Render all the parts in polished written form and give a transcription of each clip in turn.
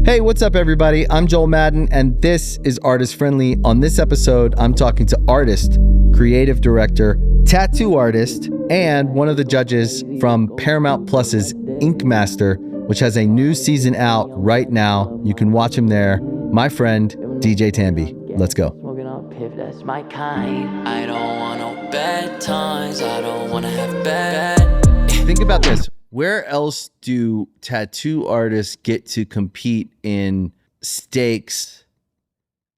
Hey, what's up, everybody? I'm Joel Madden, and this is Artist Friendly. On this episode, I'm talking to artist, creative director, tattoo artist, and one of the judges from Paramount Plus's Ink Master, which has a new season out right now. You can watch him there. My friend, DJ Tambe. Let's go. That's my kind. I don't want no bad times. I don't want to have bad. Think about this. Where else do tattoo artists get to compete in stakes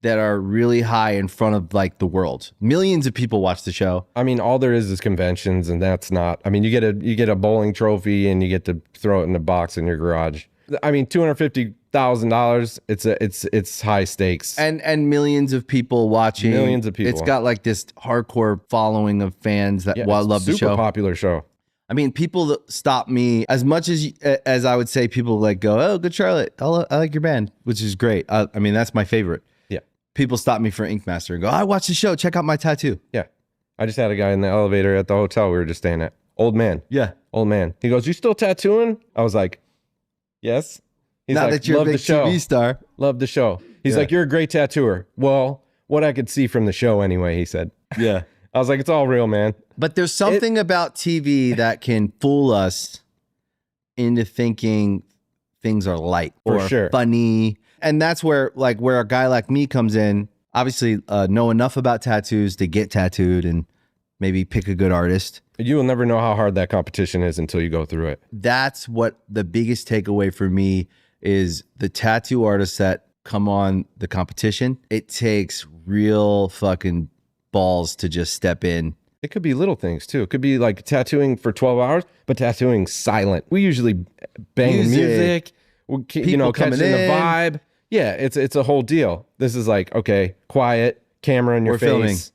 that are really high in front of like the world? Millions of people watch the show. I mean, all there is conventions, and that's not. I mean, you get a bowling trophy, and you get to throw it in a box in your garage. I mean, $250,000. It's high stakes, and millions of people watching. Millions of people. It's got like this hardcore following of fans that love the show. Super popular show. I mean, people that stop me as much as I would say people like go, oh, good Charlotte. I like your band, which is great. I mean, that's my favorite. Yeah. People stop me for Ink Master and go, I watched the show. Check out my tattoo. Yeah. I just had a guy in the elevator at the hotel we were just staying at. Old man. Yeah. Old man. He goes, you still tattooing? I was like, yes. He's now like, that you're love a big the show. TV star. Love the show. He's like, you're a great tattooer. Well, what I could see from the show anyway, he said. Yeah. I was like, it's all real, man. But there's something about TV that can fool us into thinking things are light or funny. And that's where a guy like me comes in, obviously know enough about tattoos to get tattooed and maybe pick a good artist. You will never know how hard that competition is until you go through it. That's what the biggest takeaway for me is. The tattoo artists that come on the competition, it takes real fucking balls to just step in. It could be little things too. It could be like tattooing for 12 hours, but tattooing silent. We usually bang music, catching the vibe. Yeah, it's a whole deal. This is like, okay, quiet, camera in your face,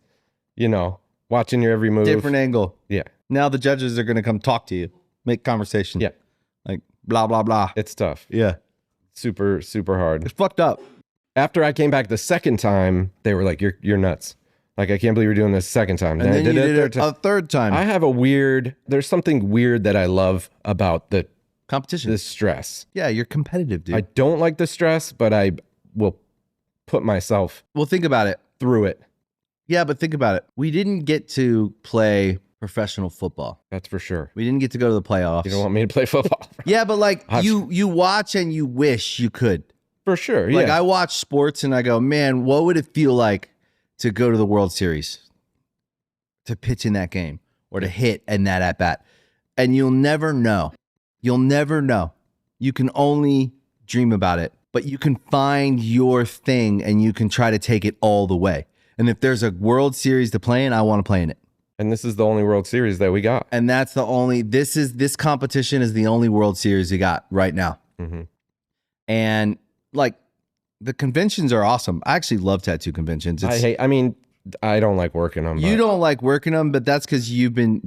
filming. Watching your every move. Different angle. Yeah. Now the judges are going to come talk to you, make conversation. Yeah. Like blah, blah, blah. It's tough. Yeah. Super, super hard. It's fucked up. After I came back the second time, they were like, you're nuts. Like, I can't believe you're doing this second time. And then you did it a third time. I have there's something weird that I love about the competition. The stress. Yeah, you're competitive, dude. I don't like the stress, but I will put myself think about it. Through it. Yeah, but think about it. We didn't get to play professional football. That's for sure. We didn't get to go to the playoffs. You don't want me to play football? Yeah, but like you watch and you wish you could. For sure, yeah. Like I watch sports and I go, man, what would it feel like to go to the World Series, to pitch in that game or to hit in that at bat? And you'll never know. You'll never know. You can only dream about it, but you can find your thing and you can try to take it all the way. And if there's a World Series to play in, I want to play in it. And this is the only World Series that we got. And that's this competition is the only World Series we got right now. Mm-hmm. And like, the conventions are awesome. I actually love tattoo conventions. I don't like working them. You don't like working them, but that's because you've been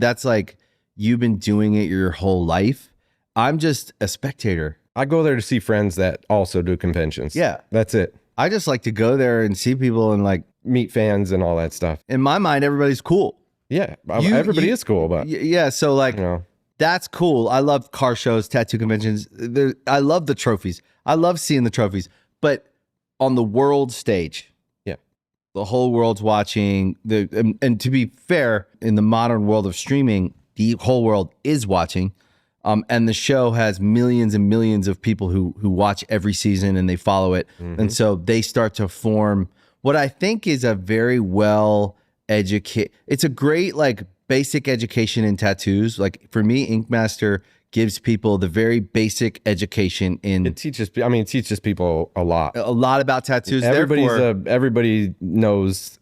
doing it your whole life. I'm just a spectator. I go there to see friends that also do conventions. Yeah. That's it. I just like to go there and see people and like meet fans and all that stuff. In my mind, everybody's cool. Yeah. Everybody is cool, but yeah. So like, that's cool. I love car shows, tattoo conventions. I love the trophies. I love seeing the trophies, but on the world stage, the whole world's watching. And to be fair, in the modern world of streaming, the whole world is watching. And the show has millions and millions of people who watch every season and they follow it. Mm-hmm. And so they start to form what I think is a very it's a great like basic education in tattoos. Like for me, Ink Master gives people the very basic education in. It teaches people a lot about tattoos. Everybody knows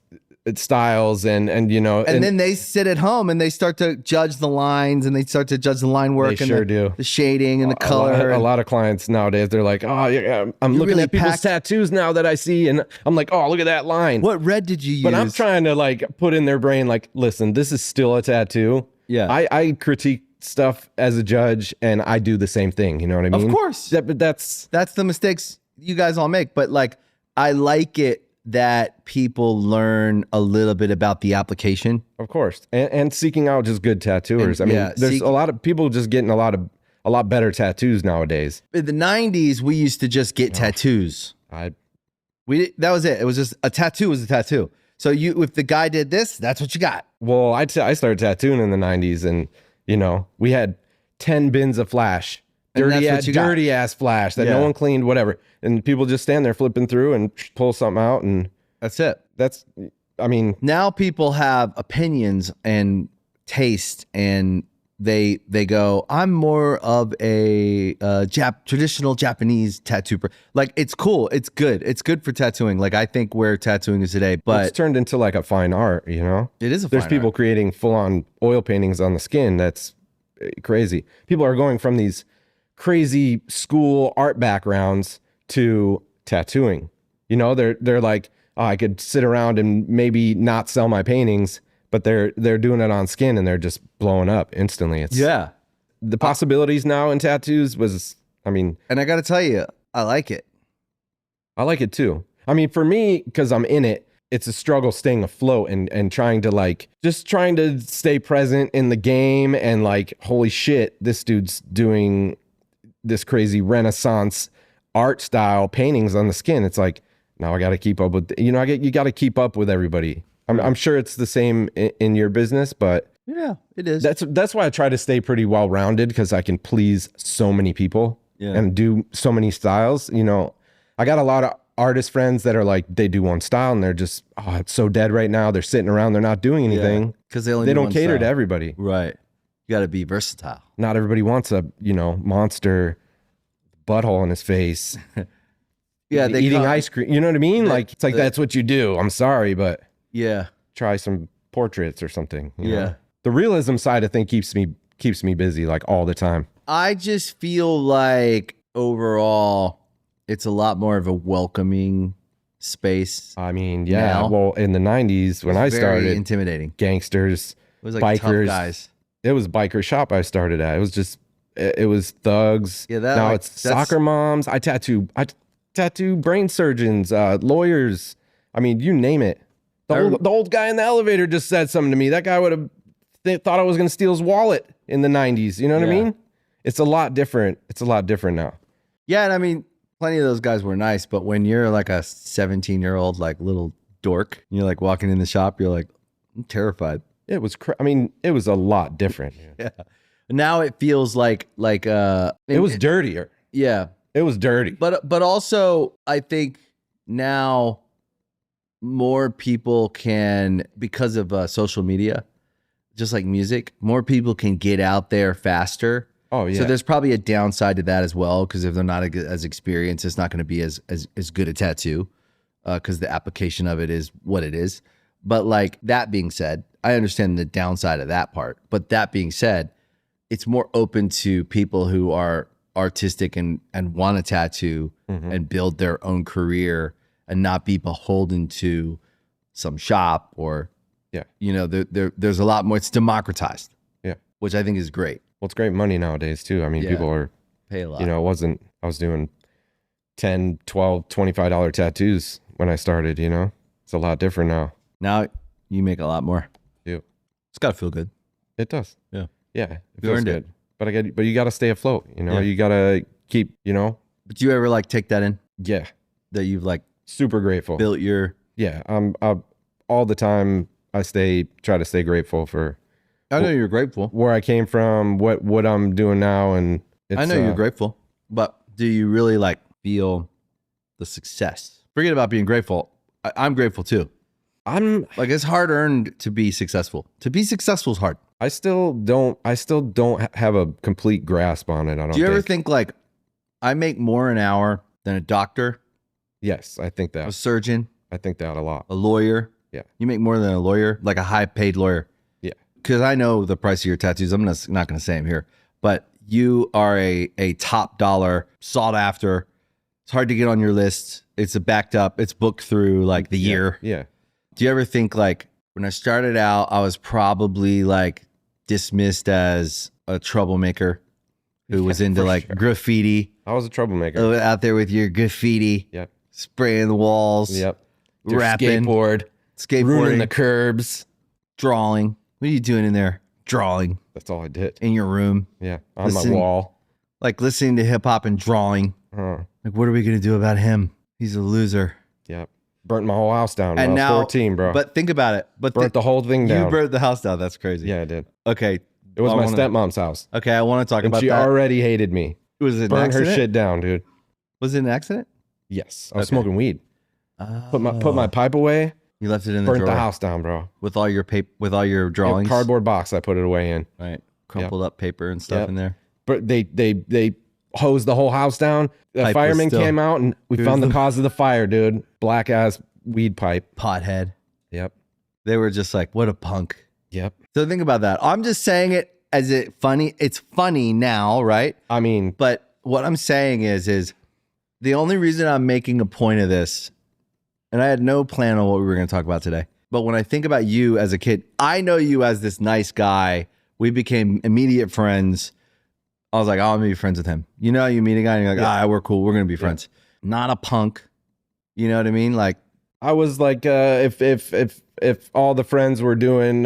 styles and then they sit at home and they start to judge the lines and they start to judge the line work and the shading and the color. A lot of clients nowadays, they're like, oh yeah, I'm looking at people's tattoos now that I see, and I'm like, oh, look at that line. What red did you use? But I'm trying to like put in their brain, like, listen, this is still a tattoo. Yeah. I critique stuff as a judge and I do the same thing. You know what I mean? Of course. That's the mistakes you guys all make. But like, I like it that people learn a little bit about the application. Of course. And seeking out just good tattooers. There's a lot of people just getting a lot a lot better tattoos nowadays. In the 90s, we used to just get tattoos. That was it. It was just a tattoo was a tattoo. So if the guy did this, that's what you got. Well, I started tattooing in the 90s, and we had 10 bins of flash, dirty ass flash that no one cleaned, whatever, and people just stand there flipping through and pull something out, and that's it. Now people have opinions and taste, and they go, I'm more of a traditional Japanese tattoo. Like, it's cool. It's good. It's good for tattooing. Like, I think where tattooing is today, but it's turned into like a fine art, It is a fine art. There's people creating full-on oil paintings on the skin. That's crazy. People are going from these crazy school art backgrounds to tattooing. They're like, oh, I could sit around and maybe not sell my paintings, but they're doing it on skin and they're just blowing up instantly. The possibilities now in tattoos and I got to tell you, I like it. I like it too. For me, because I'm in it, it's a struggle staying afloat and trying to stay present in the game, and like, holy shit, this dude's doing this crazy Renaissance art style paintings on the skin. It's like, now I got to keep up with, you got to keep up with everybody. I'm sure it's the same in your business, but yeah, it is. That's why I try to stay pretty well-rounded, because I can please so many people and do so many styles. I got a lot of artist friends that are like, they do one style and they're just, oh, it's so dead right now. They're sitting around, they're not doing anything because they don't cater style to everybody. Right. You got to be versatile. Not everybody wants a monster butthole in his face. Eating ice cream. You know what I mean? That's what you do. I'm sorry, but try some portraits or something. You know? The realism side of thing keeps me busy like all the time. I just feel like overall it's a lot more of a welcoming space. Now. Well, in the 90s when I started, intimidating gangsters, it was like bikers, tough guys. It was biker shop I started at. It was thugs. Now it's soccer moms. I tattoo brain surgeons, lawyers. You name it. The old guy in the elevator just said something to me. That guy would have thought I was going to steal his wallet in the 90s. You know what I mean? It's a lot different. It's a lot different now. Yeah, and plenty of those guys were nice, but when you're like a 17-year-old like little dork, you're like walking in the shop, you're like, I'm terrified. It was it was a lot different. Yeah. Now it feels like it was dirtier. Yeah. It was dirty. But also I think now more people can, because of social media, just like music, more people can get out there faster. Oh yeah. So there's probably a downside to that as well, because if they're not as experienced, it's not going to be as good a tattoo, because the application of it is what it is. But like, that being said, I understand the downside of that part. But that being said, it's more open to people who are artistic and want to tattoo and build their own career and not be beholden to some shop or, there's a lot more. It's democratized. Yeah. Which I think is great. Well, it's great money nowadays too. People are pay a lot. I was doing $10, $12, $25 tattoos when I started, It's a lot different now. Now you make a lot more. Yeah. It's got to feel good. It does. Yeah. Yeah. It feels good. But you got to stay afloat, you got to keep, But do you ever like take that in? Yeah. That you've like super grateful. Built your. Yeah. All the time I try to stay grateful for. I know you're grateful. Where I came from, what I'm doing now. And I know you're grateful, but do you really like feel the success? Forget about being grateful. I'm grateful too. I'm like, it's hard earned to be successful. To be successful is hard. I still don't have a complete grasp on it. Do you ever think like, I make more an hour than a doctor? Yes, I think that. A surgeon? I think that a lot. A lawyer? Yeah. You make more than a lawyer? Like a high paid lawyer? Yeah. Because I know the price of your tattoos. I'm not going to say them here, but you are a top dollar, sought after. It's hard to get on your list. It's backed up. It's booked through like the year. Yeah. Do you ever think like, when I started out, I was probably like dismissed as a troublemaker who was into like graffiti. I was a troublemaker. Out there with your graffiti. Yep. Spraying the walls. Yep. Rapping. Skateboarding. Ruining the curbs. Drawing. What are you doing in there? Drawing. That's all I did. In your room. Yeah. On my wall. like listening to hip hop and drawing. Like, what are we gonna do about him? He's a loser. Yep. Burnt my whole house down And when I now, was 14, bro. But think about it. But burnt the whole thing down. You burnt the house down. That's crazy. Yeah, I did. Okay. It was my stepmom's house. Okay, I want to talk and about she that. already hated me. Was it an Burned her accident? shit down, dude. Was it an accident? Yes. I was smoking weed. Oh. Put my pipe away. You left it in the Burnt drawer. the house down, bro. With all your paper, with all your drawings. Cardboard box I put it away in. Right. Crumpled up paper and stuff in there. But they hosed the whole house down. The Pipe was fireman still- came out and we found the cause of the fire, dude. Black ass weed pipe. Pothead. Yep. They were just like, what a punk. Yep. So think about that. I'm just saying it as it funny. It's funny now, right? I mean, But what I'm saying is the only reason I'm making a point of this, and I had no plan on what we were going to talk about today, but when I think about you as a kid, I know you as this nice guy. We became immediate friends. I was like, oh, I'm going to be friends with him. You know, how you meet a guy and you're like, we're cool. We're going to be friends. Not a punk. You know what I mean? Like, I was like, if all the friends were doing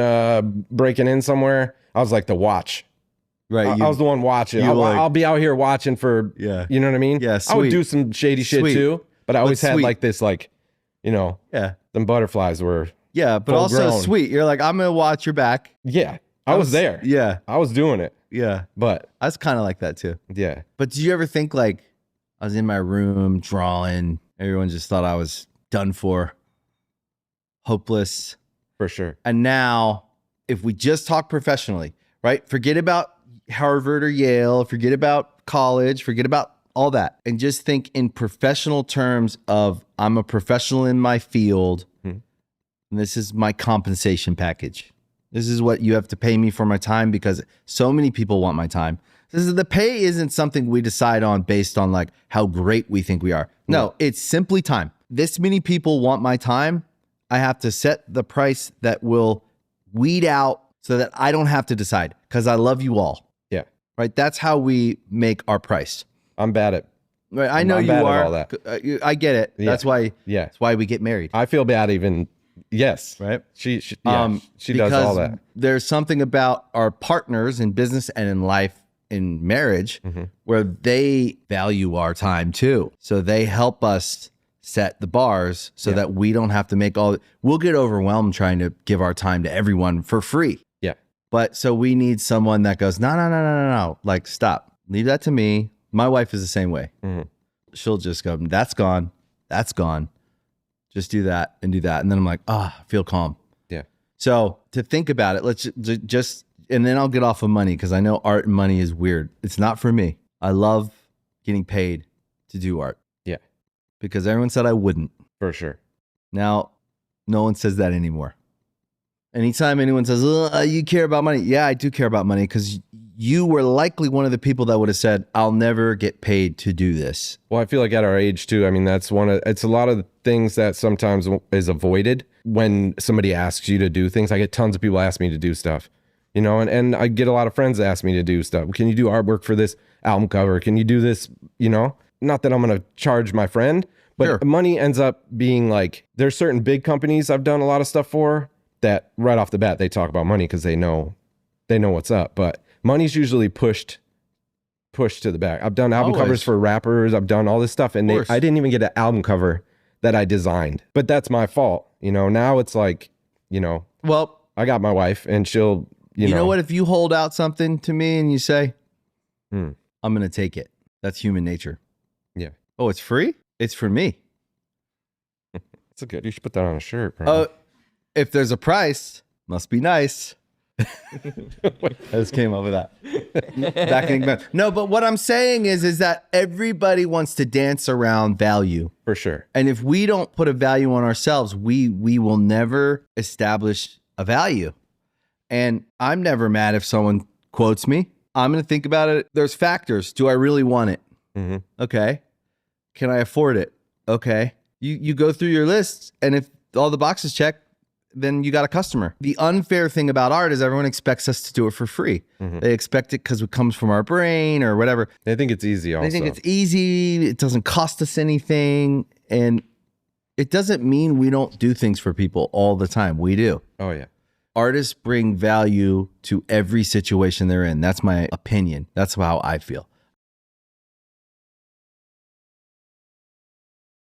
breaking in somewhere, I was like the watch. right. I was the one watching. you were like- I'll be out here watching for, Yeah. you know what I mean? Yeah, I would sweet. do some shady shit Sweet. too, but I always had sweet. like this, like, you know, Yeah. them butterflies were, Yeah. But Full also grown. sweet. You're like, I'm going to watch your back. yeah, I was there. Yeah. I was doing it, Yeah. but I was kind of like that too. yeah. But do you ever think like I was in my room drawing, everyone just thought I was done for, hopeless. For sure. And now if we just talk professionally, right? Forget about Harvard or Yale, forget about college, forget about all that. And just think in professional terms of I'm a professional in my field. And this is my compensation package. This is what you have to pay me for my time because so many people want my time. The pay isn't something we decide on based on like how great we think we are. No, it's simply time. This many people want my time. I have to set the price that will weed out so that I don't have to decide because I love you all. Yeah. Right. That's how we make our price. I'm bad at, Right. I know I'm you bad at are. all that. I get it. Yeah. That's why. yeah. That's why we get married. I feel bad even, yes. Right. She does all because that. There's something about our partners in business and in life, in marriage, where they value our time too. So they help us set the bars so that we don't have to make we'll get overwhelmed trying to give our time to everyone for free. Yeah. But so we need someone that goes, no. Like, stop. Leave that to me. My wife is the same way. She'll just go, that's gone. That's gone. Just do that and do that. And then I'm like, feel calm. Yeah. So to think about it, let's just, and then I'll get off of money because I know art and money is weird. It's not for me. I love getting paid to do art. Yeah. Because everyone said I wouldn't. For sure. Now, no one says that anymore. Anytime anyone says, you care about money. Yeah, I do care about money because you were likely one of the people that would have said, I'll never get paid to do this. Well, I feel like at our age too, I mean, it's a lot of things that sometimes is avoided when somebody asks you to do things. I get tons of people ask me to do stuff, you know, and I get a lot of friends that ask me to do stuff. Can you do artwork for this album cover? Can you do this? You know, not that I'm going to charge my friend, but Sure. money ends up being like, there's certain big companies I've done a lot of stuff for that right off the bat, they talk about money because they know what's up, but money's usually pushed to the back. I've done album Always. covers for rappers. I've done all this stuff. And course. I didn't even get an album cover that I designed, but that's my fault. You know, now it's like, you know, Well, I got my wife and she'll, you you know what? If you hold out something to me and you say, Hmm. I'm going to take it. That's human nature. Yeah. Oh, it's free? It's for me. It's good. You should put that on a shirt, bro. Oh, if there's a price, must be nice. I just came up with that. Backing back. No, but what I'm saying is that everybody wants to dance around value. For sure. And if we don't put a value on ourselves, we will never establish a value. And I'm never mad if someone quotes me. I'm going to think about it. There's factors. Do I really want it? Mm-hmm. Okay. Can I afford it? Okay. You go through your lists, and if all the boxes check, then you got a customer. The unfair thing about art is everyone expects us to do it for free. They expect it because it comes from our brain or whatever. They think it's easy also. They think it's easy. It doesn't cost us anything. And it doesn't mean we don't do things for people all the time. We do. Oh, yeah. Artists bring value to every situation they're in. That's my opinion. That's how I feel.